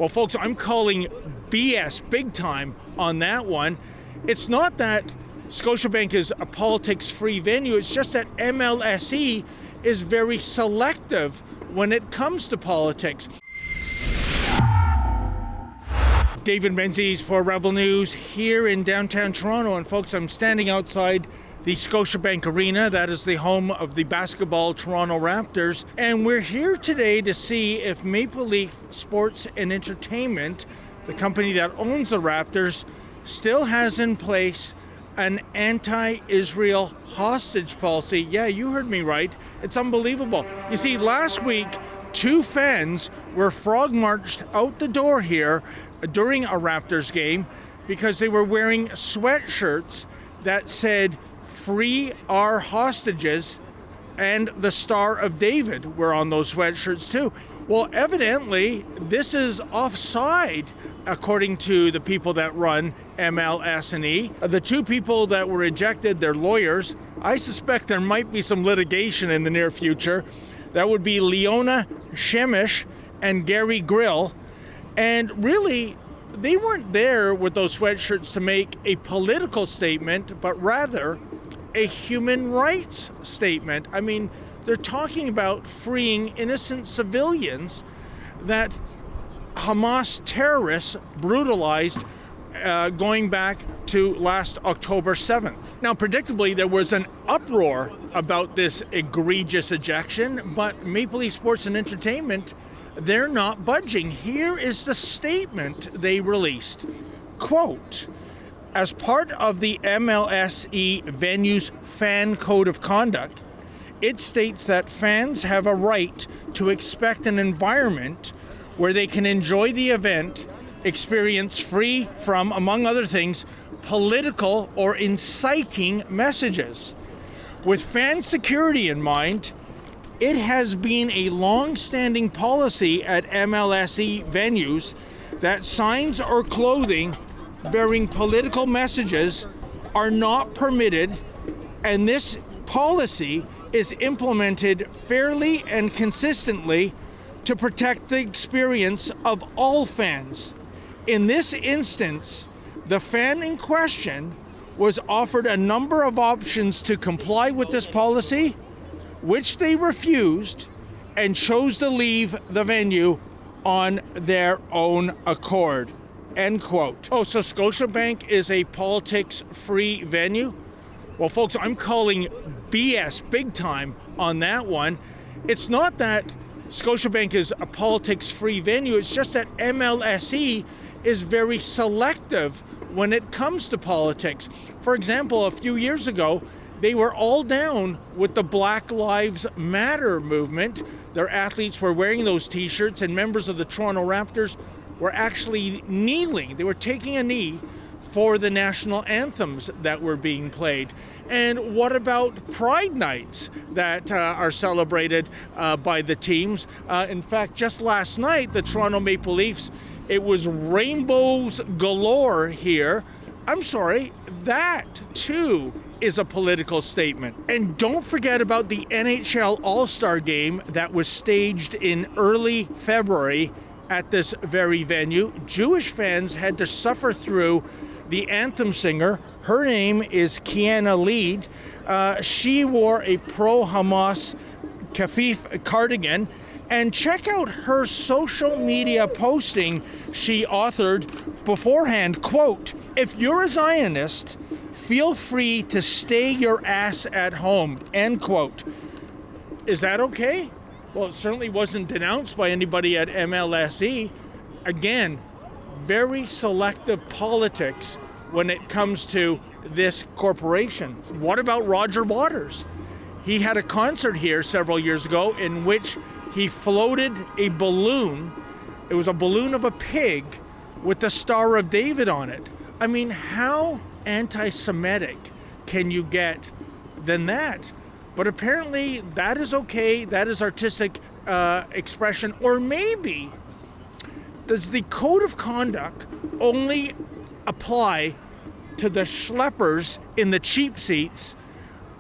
Well, folks, I'm calling BS big time on that one. It's not that Scotiabank is a politics-free venue. It's just that MLSE is very selective when it comes to politics. David Menzies for Rebel News here in downtown Toronto. And folks, I'm standing outside the Scotiabank Arena. That is the home of the basketball Toronto Raptors. And we're here today to see if Maple Leaf Sports and Entertainment, the company that owns the Raptors, still has in place an anti-Israel hostage policy. Yeah, you heard me right. It's unbelievable. You see, last week, 2 fans were frog-marched out the door here during a Raptors game because they were wearing sweatshirts that said, "Free our hostages," and the Star of David were on those sweatshirts too. Well, evidently, this is offside, according to the people that run MLSE. The 2 people that were ejected, they're lawyers. I suspect there might be some litigation in the near future. That would be Leona Shemish and Gary Grill. And really, they weren't there with those sweatshirts to make a political statement, but rather a human rights statement. I mean, they're talking about freeing innocent civilians that Hamas terrorists brutalized going back to last October 7th. Now, predictably, there was an uproar about this egregious ejection, but Maple Leaf Sports and Entertainment, they're not budging. Here is the statement they released. Quote, "As part of the MLSE venue's fan code of conduct, it states that fans have a right to expect an environment where they can enjoy the event experience free from, among other things, political or inciting messages. With fan security in mind, it has been a long-standing policy at MLSE venues that signs or clothing bearing political messages are not permitted, and this policy is implemented fairly and consistently to protect the experience of all fans. In this instance, the fan in question was offered a number of options to comply with this policy, which they refused and chose to leave the venue on their own accord." End quote. Oh, so Scotiabank is a politics-free venue? Well, folks, I'm calling BS big time on that one. It's not that Scotiabank is a politics-free venue. It's just that MLSE is very selective when it comes to politics. For example, a few years ago, they were all down with the Black Lives Matter movement. Their athletes were wearing those T-shirts, and members of the Toronto Raptors were actually kneeling. They were taking a knee for the national anthems that were being played. And what about Pride Nights that are celebrated by the teams? In fact, just last night, the Toronto Maple Leafs, it was rainbows galore here. I'm sorry, that too is a political statement. And don't forget about the NHL All-Star Game that was staged in early February at this very venue. Jewish fans had to suffer through the anthem singer. Her name is Kiana Lead. She wore a pro-Hamas kafif cardigan. And check out her social media posting she authored beforehand. Quote, "If you're a Zionist, feel free to stay your ass at home." End quote. Is that okay? Well, it certainly wasn't denounced by anybody at MLSE. Again, very selective politics when it comes to this corporation. What about Roger Waters? He had a concert here several years ago in which he floated a balloon. It was a balloon of a pig with the Star of David on it. I mean, how anti-Semitic can you get than that? But apparently that is okay. That is artistic expression. Or maybe, does the code of conduct only apply to the schleppers in the cheap seats,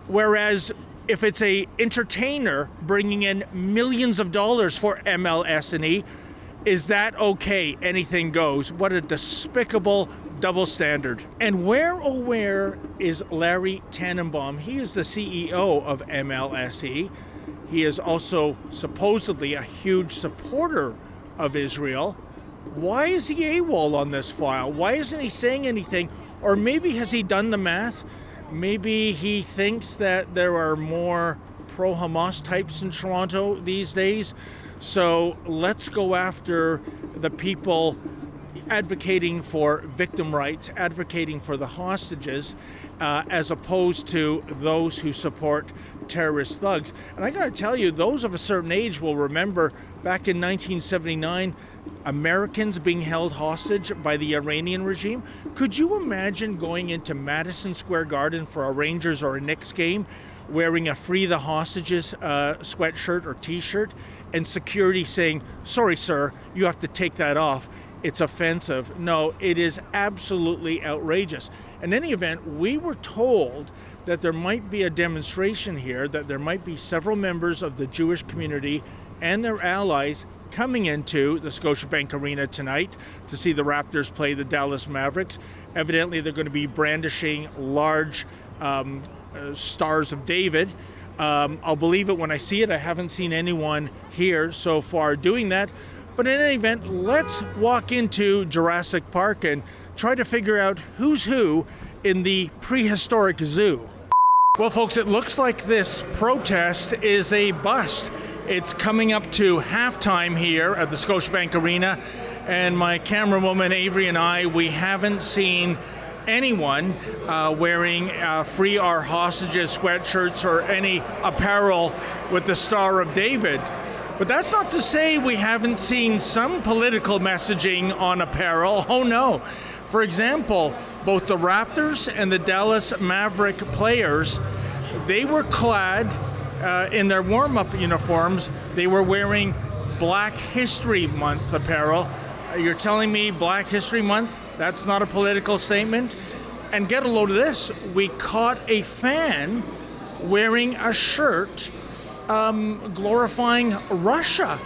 whereas if it's a entertainer bringing in millions of dollars for MLSE, Is that okay? Anything goes. What a despicable double standard. And where, oh where, is Larry Tannenbaum? He is the CEO of MLSE. He is also supposedly a huge supporter of Israel. Why is he AWOL on this file? Why isn't he saying anything? Or maybe has he done the math? Maybe he thinks that there are more pro-Hamas types in Toronto these days. So let's go after the people advocating for victim rights, advocating for the hostages, as opposed to those who support terrorist thugs. And I gotta tell you, those of a certain age will remember back in 1979, Americans being held hostage by the Iranian regime. Could you imagine going into Madison Square Garden for a Rangers or a Knicks game wearing a Free the Hostages sweatshirt or t-shirt and security saying, sorry sir, you have to take that off, it's offensive? No, it is absolutely outrageous. In any event, we were told that there might be a demonstration here, that there might be several members of the Jewish community and their allies coming into the Scotiabank Arena tonight to see the Raptors play the Dallas Mavericks. Evidently, they're going to be brandishing large Stars of David. I'll believe it when I see it. I haven't seen anyone here so far doing that. But in any event, let's walk into Jurassic Park and try to figure out who's who in the prehistoric zoo. Well, folks, it looks like this protest is a bust. It's coming up to halftime here at the Scotiabank Arena, and my camerawoman Avery and I, we haven't seen anyone wearing Free Our Hostages sweatshirts or any apparel with the Star of David. But that's not to say we haven't seen some political messaging on apparel. Oh no. For example, both the Raptors and the Dallas Maverick players, they were clad in their warm-up uniforms. They were wearing Black History Month apparel. You're telling me Black History Month? That's not a political statement? And get a load of this. We caught a fan wearing a shirt glorifying Russia.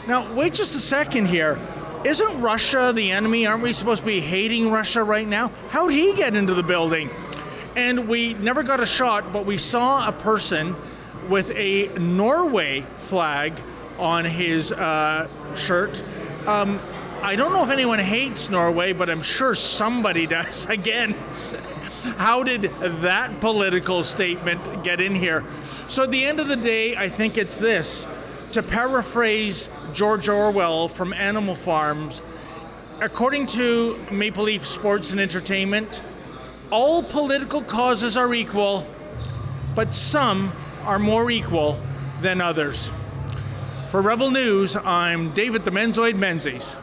Now, wait just a second here. Isn't Russia the enemy? Aren't we supposed to be hating Russia right now? How'd he get into the building? And we never got a shot, but we saw a person with a Norway flag on his shirt. I don't know if anyone hates Norway, but I'm sure somebody does. Again, how did that political statement get in here? So at the end of the day, I think it's this. To paraphrase George Orwell from Animal Farms, according to Maple Leaf Sports and Entertainment, all political causes are equal, but some are more equal than others. For Rebel News, I'm David the Menzoid Menzies.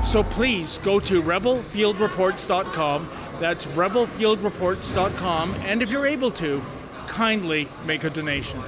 So please go to rebelfieldreports.com. That's rebelfieldreports.com. And if you're able to, kindly make a donation.